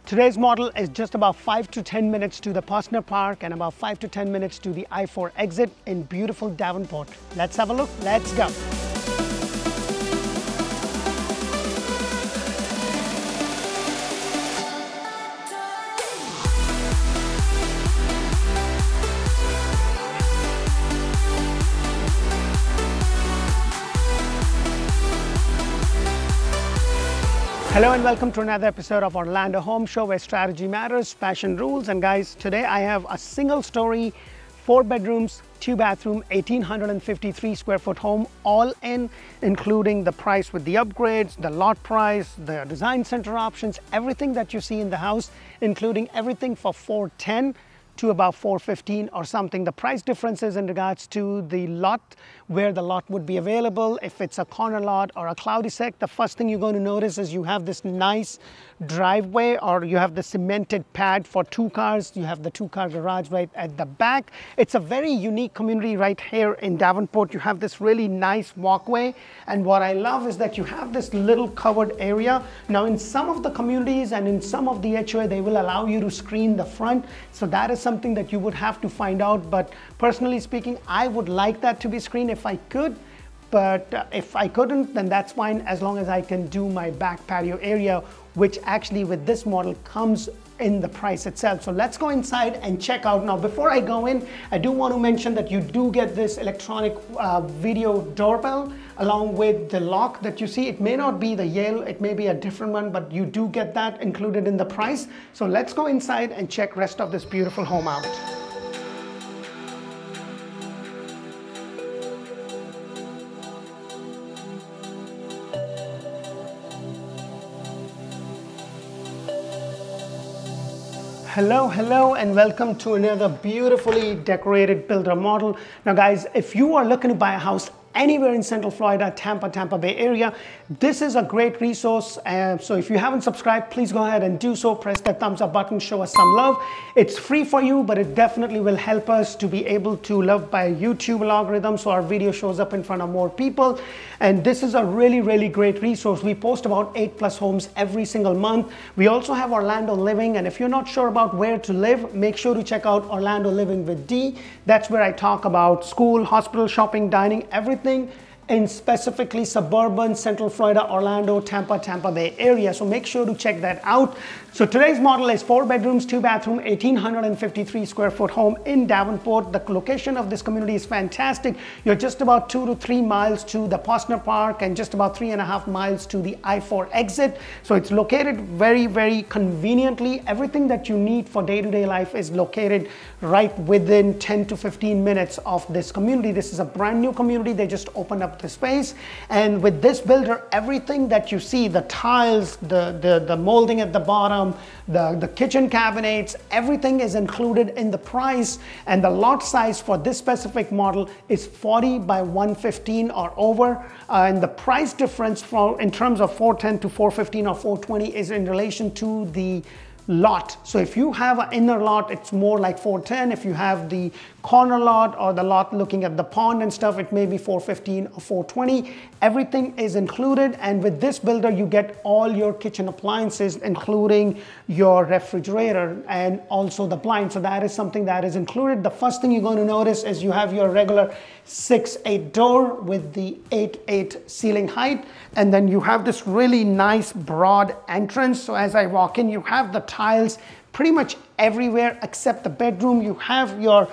Today's model is just about 5 to 10 minutes to the Posner Park and about 5 to 10 minutes to the I-4 exit in beautiful Davenport. Let's have a look. Let's go. Hello and welcome to another episode of Orlando Home Show, where strategy matters, passion rules. And guys, today I have a single story, 4 bedrooms, 2 bathroom, 1,853 square foot home, all in, including the price with the upgrades, the lot price, the design center options, everything that you see in the house, including everything for 410 to about 415 or something. The price differences in regards to the lot, where the lot would be available. If it's a corner lot or a cul-de-sac, the first thing you're going to notice is you have this nice driveway, or you have the cemented pad for 2 cars. You have the 2-car garage right at the back. It's a very unique community right here in Davenport. You have this really nice walkway, and what I love is that you have this little covered area. Now in some of the communities and in some of the HOA, they will allow you to screen the front, so that is something that you would have to find out. But personally speaking, I would like that to be screened if I could. But if I couldn't, then that's fine, as long as I can do my back patio area, which actually with this model comes in the price itself. So let's go inside and check out. Now, before I go in, I do want to mention that you do get this electronic video doorbell along with the lock that you see. It may not be the Yale, it may be a different one, but you do get that included in the price. So let's go inside and check rest of this beautiful home out. Hello and welcome to another beautifully decorated builder model. Now guys, if you are looking to buy a house anywhere in Central Florida, Tampa Bay area, this is a great resource. So if you haven't subscribed, please go ahead and do so. Press that thumbs up button, show us some love. It's free for you, but it definitely will help us to be able to love by YouTube algorithm, so our video shows up in front of more people. And this is a really great resource. We post about 8+ homes every single month. We also have Orlando Living, and if you're not sure about where to live, make sure to check out Orlando Living with D. That's where I talk about school, hospital, shopping, dining, everything in specifically suburban Central Florida, Orlando, Tampa Bay area. So make sure to check that out. So today's model is 4 bedrooms, 2 bathroom, 1,853 square foot home in Davenport. The location of this community is fantastic. You're just about 2 to 3 miles to the Posner Park and just about 3.5 miles to the I-4 exit. So it's located very conveniently. Everything that you need for day-to-day life is located right within 10 to 15 minutes of this community. This is a brand new community. They just opened up the space, and with this builder, everything that you see, the tiles, the molding at the bottom, the kitchen cabinets, everything is included in the price. And the lot size for this specific model is 40 by 115 or over, and the price difference in terms of 410 to 415 or 420 is in relation to the lot. So if you have an inner lot, it's more like 410. If you have the corner lot or the lot looking at the pond and stuff, it may be 415 or 420. Everything is included, and with this builder you get all your kitchen appliances, including your refrigerator and also the blind. So that is something that is included. The first thing you're going to notice is you have your regular 6'8" door with the 8'8" ceiling height, and then you have this really nice broad entrance. So as I walk in, you have the tiles pretty much everywhere except the bedroom. You have your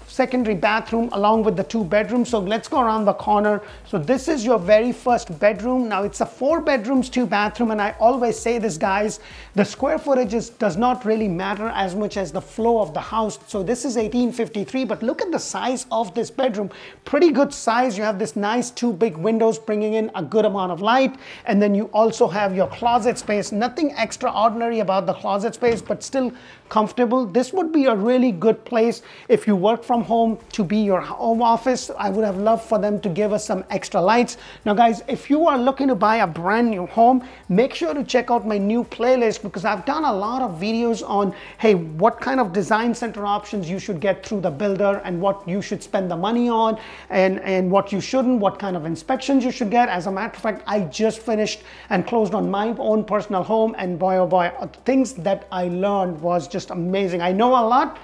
secondary bathroom along with the 2 bedrooms. So let's go around the corner. So this is your very first bedroom. Now it's a 4 bedrooms, 2 bathroom, and I always say this, guys, the square footage does not really matter as much as the flow of the house. So this is 1853, but look at the size of this bedroom. Pretty good size. You have this nice 2 big windows bringing in a good amount of light, and then you also have your closet space. Nothing extraordinary about the closet space, but still comfortable. This would be a really good place if you work from home to be your home office. I would have loved for them to give us some extra lights. Now guys, if you are looking to buy a brand new home, make sure to check out my new playlist, because I've done a lot of videos on, hey, what kind of design center options you should get through the builder and what you should spend the money on, and what you shouldn't, what kind of inspections you should get. As a matter of fact, I just finished and closed on my own personal home, and boy oh boy, things that I learned was just amazing. I know a lot,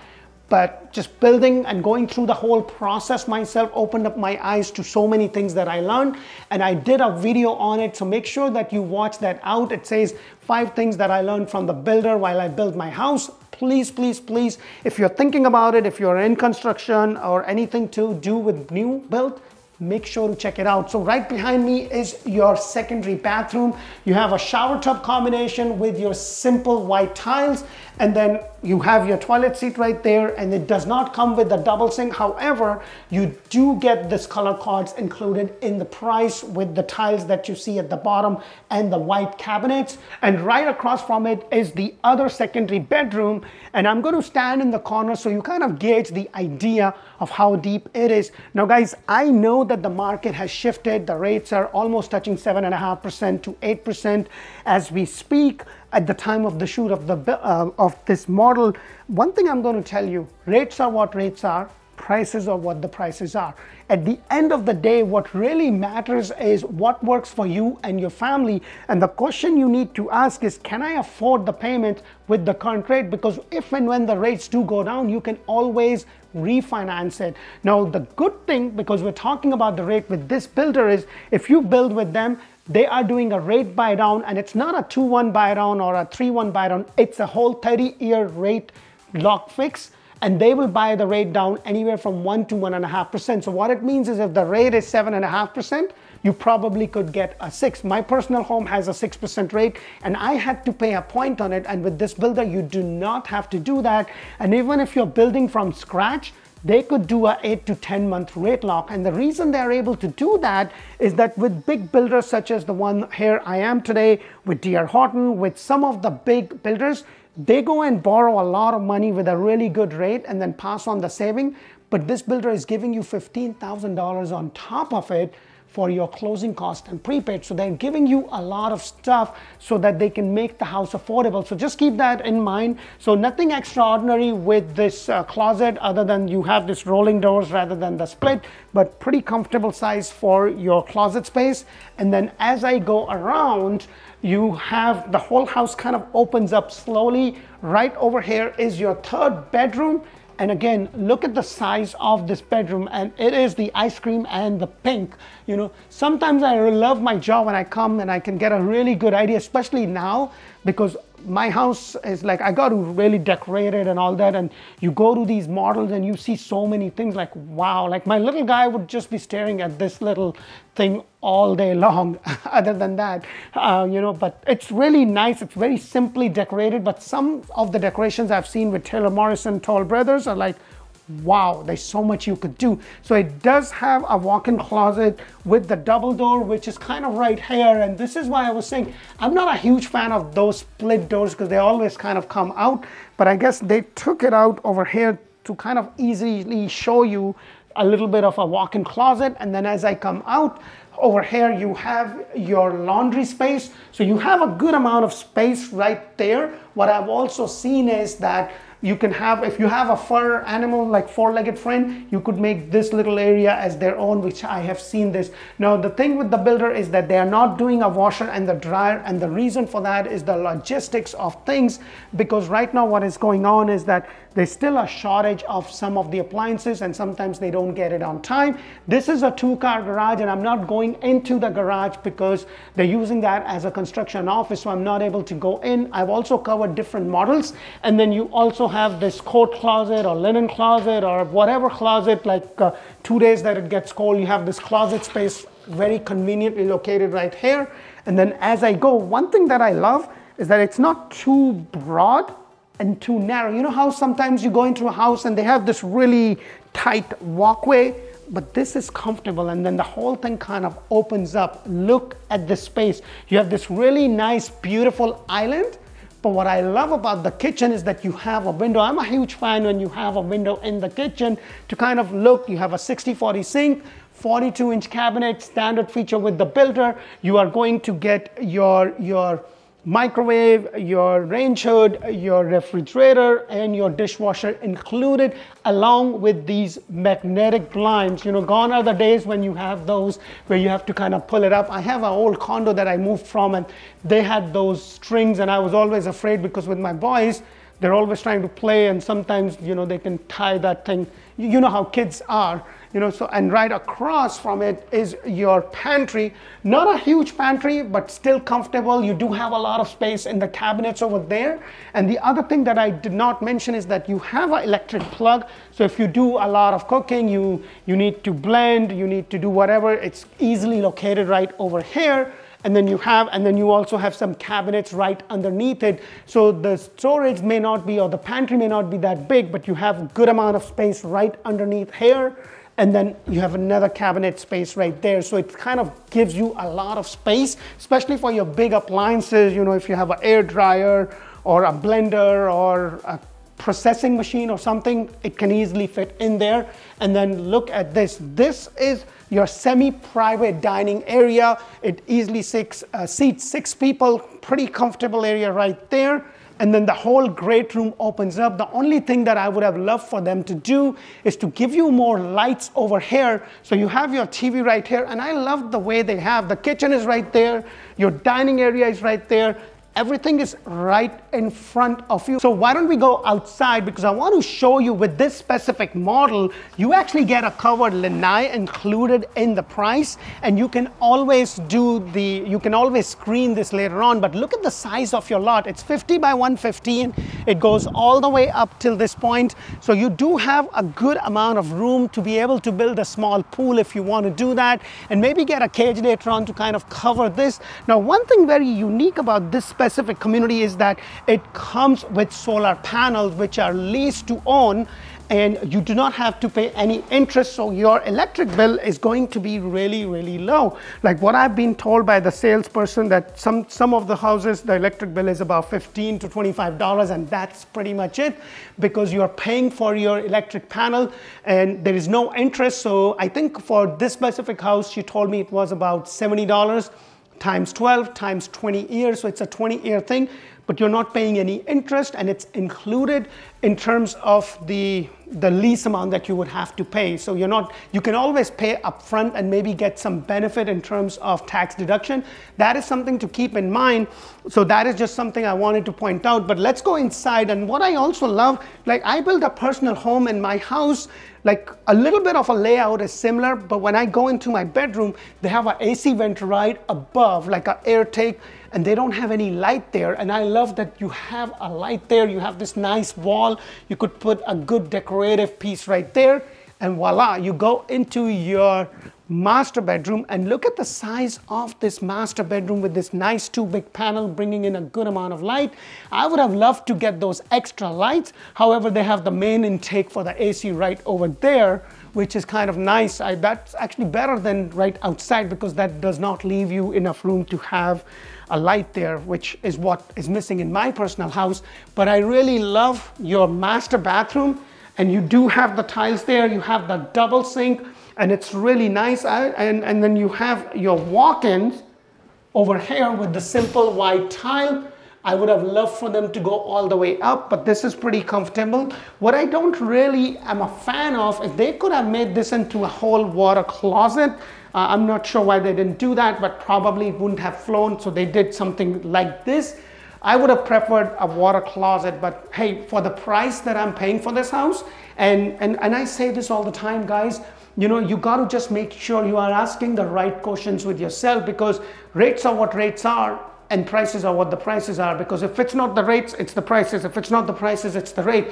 but just building and going through the whole process myself opened up my eyes to so many things that I learned, and I did a video on it, so make sure that you watch that out. It says 5 things that I learned from the builder while I built my house. Please, please, please, if you're thinking about it, if you're in construction or anything to do with new build, make sure to check it out. So right behind me is your secondary bathroom. You have a shower tub combination with your simple white tiles, and then you have your toilet seat right there, and it does not come with the double sink. However, you do get this color cards included in the price with the tiles that you see at the bottom and the white cabinets. And right across from it is the other secondary bedroom, and I'm going to stand in the corner so you kind of gauge the idea of how deep it is. Now guys, I know that the market has shifted. The rates are almost touching 7.5% to 8% as we speak at the time of the shoot of this model. One thing I'm going to tell you, rates are what rates are, prices are what the prices are. At the end of the day, what really matters is what works for you and your family. And the question you need to ask is, can I afford the payment with the current rate? Because if and when the rates do go down, you can always refinance it. Now, the good thing, because we're talking about the rate with this builder, is if you build with them, they are doing a rate buy down, and it's not a 2-1 buy down or a 3-1 buy down. It's a whole 30-year rate lock fix, and they will buy the rate down anywhere from 1 to 1.5%. So what it means is if the rate is 7.5%, you probably could get a 6. My personal home has a 6% rate, and I had to pay a point on it. And with this builder, you do not have to do that. And even if you're building from scratch, they could do a 8 to 10 month rate lock. And the reason they're able to do that is that with big builders such as the one here I am today, with D.R. Horton, with some of the big builders, they go and borrow a lot of money with a really good rate and then pass on the saving. But this builder is giving you $15,000 on top of it for your closing cost and prepaid. So they're giving you a lot of stuff so that they can make the house affordable. So just keep that in mind. So nothing extraordinary with this closet other than you have this rolling doors rather than the split, but pretty comfortable size for your closet space. And then as I go around, you have the whole house kind of opens up slowly. Right over here is your third bedroom. And again, look at the size of this bedroom, and it is the ice cream and the pink. You know, sometimes I love my job when I come and I can get a really good idea, especially now, because my house is like, I got to really decorate it and all that. And you go to these models and you see so many things like, wow, like my little guy would just be staring at this little thing all day long. Other than that, you know, but it's really nice. It's very simply decorated, but some of the decorations I've seen with Taylor Morrison Toll Brothers are like, wow, there's so much you could do. So it does have a walk-in closet with the double door, which is kind of right here. And this is why I was saying I'm not a huge fan of those split doors because they always kind of come out. But I guess they took it out over here to kind of easily show you a little bit of a walk-in closet. And then as I come out over here, you have your laundry space. So you have a good amount of space right there. What I've also seen is that you can have, if you have a fur animal like four-legged friend, you could make this little area as their own, which I have seen this. Now the thing with the builder is that they are not doing a washer and the dryer, and the reason for that is the logistics of things, because right now what is going on is that there's still a shortage of some of the appliances and sometimes they don't get it on time. This is a 2-car garage and I'm not going into the garage because they're using that as a construction office, so I'm not able to go in. I've also covered different models, and then you also have this coat closet or linen closet or whatever closet, like 2 days that it gets cold, you have this closet space very conveniently located right here. And then as I go, one thing that I love is that it's not too broad and too narrow. You know how sometimes you go into a house and they have this really tight walkway, but this is comfortable, and then the whole thing kind of opens up. Look at this space. You have this really nice, beautiful island, But what I love about the kitchen is that you have a window. I'm a huge fan when you have a window in the kitchen to kind of look. You have a 60/40 sink, 42-inch cabinet, standard feature with the builder. You are going to get your microwave, your range hood, your refrigerator, and your dishwasher included, along with these magnetic blinds. You know, gone are the days when you have those where you have to kind of pull it up. I have an old condo that I moved from, and they had those strings, and I was always afraid because with my boys, they're always trying to play, and sometimes, you know, they can tie that thing. You know how kids are, you know. So, and right across from it is your pantry. Not a huge pantry, but still comfortable. You do have a lot of space in the cabinets over there. And the other thing that I did not mention is that you have an electric plug. So if you do a lot of cooking, you need to blend, you need to do whatever, it's easily located right over here. And then you also have some cabinets right underneath it. So the storage may not be, or the pantry may not be that big, but you have a good amount of space right underneath here. And then you have another cabinet space right there. So it kind of gives you a lot of space, especially for your big appliances. You know, if you have an air dryer or a blender or a processing machine or something, it can easily fit in there. And then look at this. This is your semi-private dining area. It easily seats 6 people, pretty comfortable area right there. And then the whole great room opens up. The only thing that I would have loved for them to do is to give you more lights over here. So you have your TV right here, and I love the way they have. The kitchen is right there. Your dining area is right there. Everything is right in front of you. So why don't we go outside, because I want to show you with this specific model, you actually get a covered lanai included in the price, and you can always screen this later on. But look at the size of your lot. It's 50 by 115. It goes all the way up till this point. So you do have a good amount of room to be able to build a small pool if you want to do that, and maybe get a cage later on to kind of cover this. Now, one thing very unique about this specific community is that it comes with solar panels, which are leased to own, and you do not have to pay any interest. So your electric bill is going to be really, really low. Like what I've been told by the salesperson, that some of the houses, the electric bill is about $15 to $25, and that's pretty much it, because you're paying for your electric panel and there is no interest. So I think for this specific house, she told me it was about $70 times 12 times 20 years. So it's a 20-year thing, but you're not paying any interest, and it's included in terms of the lease amount that you would have to pay. So you can always pay upfront and maybe get some benefit in terms of tax deduction. That is something to keep in mind. So that is just something I wanted to point out. But let's go inside. And what I also love, like I built a personal home in my house, like a little bit of a layout is similar, but when I go into my bedroom, they have an AC vent right above, like an air take, and they don't have any light there. And I love that you have a light there. You have this nice wall. You could put a good decorative piece right there, and voila, you go into your master bedroom. And look at the size of this master bedroom with this nice 2 big panel bringing in a good amount of light. I would have loved to get those extra lights. However, they have the main intake for the AC right over there, which is kind of nice. That's actually better than right outside, because that does not leave you enough room to have a light there, which is what is missing in my personal house. But I really love your master bathroom, and you do have the tiles there. You have the double sink, and it's really nice. And then you have your walk-ins over here with the simple white tile. I would have loved for them to go all the way up, but this is pretty comfortable. What I don't really am a fan of is they could have made this into a whole water closet. I'm not sure why they didn't do that, but probably it wouldn't have flown, so they did something like this. I would have preferred a water closet, but hey, for the price that I'm paying for this house, and I say this all the time, guys, you know, you got to just make sure you are asking the right questions with yourself, because rates are what rates are, and prices are what the prices are. Because if it's not the rates, it's the prices. If it's not the prices, it's the rate.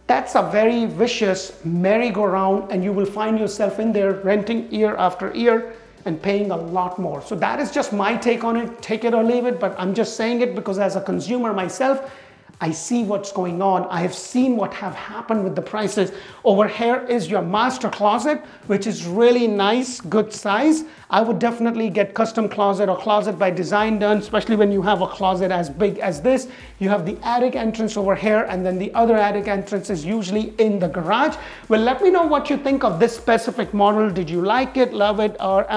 That's a very vicious merry-go-round, and you will find yourself in there renting year after year and paying a lot more. So that is just my take on it. Take it or leave it, but I'm just saying it because as a consumer myself, I see what's going on. I have seen what have happened with the prices. Over here is your master closet, which is really nice, good size. I would definitely get custom closet or closet by design done, especially when you have a closet as big as this. You have the attic entrance over here, and then the other attic entrance is usually in the garage. Well, let me know what you think of this specific model. Did you like it, love it, or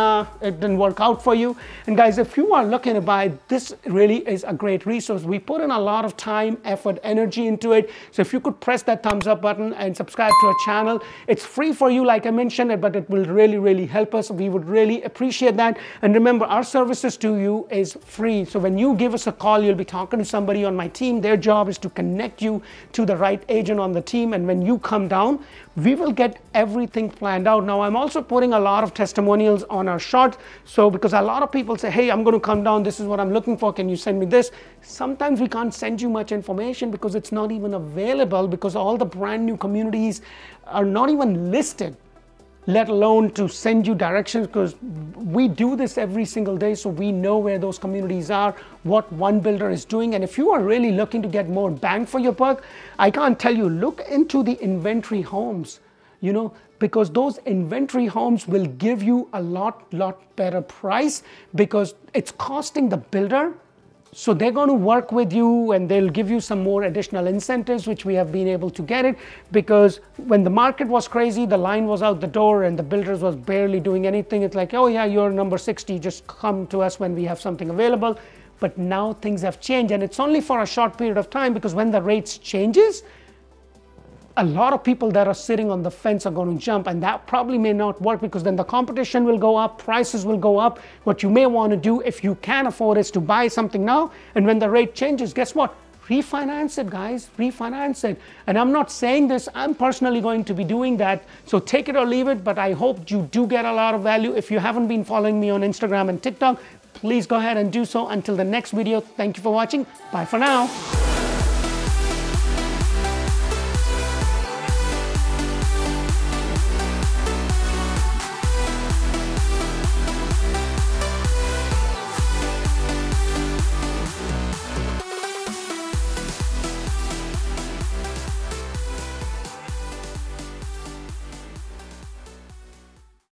it didn't work out for you? And guys, if you are looking to buy, this really is a great resource. We put in a lot of time, effort, energy into it. So if you could press that thumbs up button and subscribe to our channel, it's free for you, like I mentioned, but it will really, really help us. We would really appreciate that. And remember, our services to you is free. So when you give us a call, you'll be talking to somebody on my team. Their job is to connect you to the right agent on the team. And when you come down, we will get everything planned out. Now, I'm also putting a lot of testimonials on our shot. So because a lot of people say, hey, I'm going to come down. This is what I'm looking for. Can you send me this? Sometimes we can't send you much information because it's not even available, because all the brand new communities are not even listed, let alone to send you directions, because we do this every single day, so we know where those communities are, what one builder is doing. And if you are really looking to get more bang for your buck, I can't tell you, look into the inventory homes, you know, because those inventory homes will give you a lot better price, because it's costing the builder. So they're going to work with you, and they'll give you some more additional incentives, which we have been able to get it, because when the market was crazy, the line was out the door and the builders was barely doing anything. It's like, oh yeah, you're number 60, just come to us when we have something available. But now things have changed, and it's only for a short period of time, because when the rates changes, a lot of people that are sitting on the fence are going to jump, and that probably may not work, because then the competition will go up, prices will go up. What you may want to do, if you can afford, is to buy something now, and when the rate changes, guess what? Refinance it, guys, refinance it. And I'm not saying this, I'm personally going to be doing that. So take it or leave it, but I hope you do get a lot of value. If you haven't been following me on Instagram and TikTok, please go ahead and do so. Until the next video, thank you for watching. Bye for now.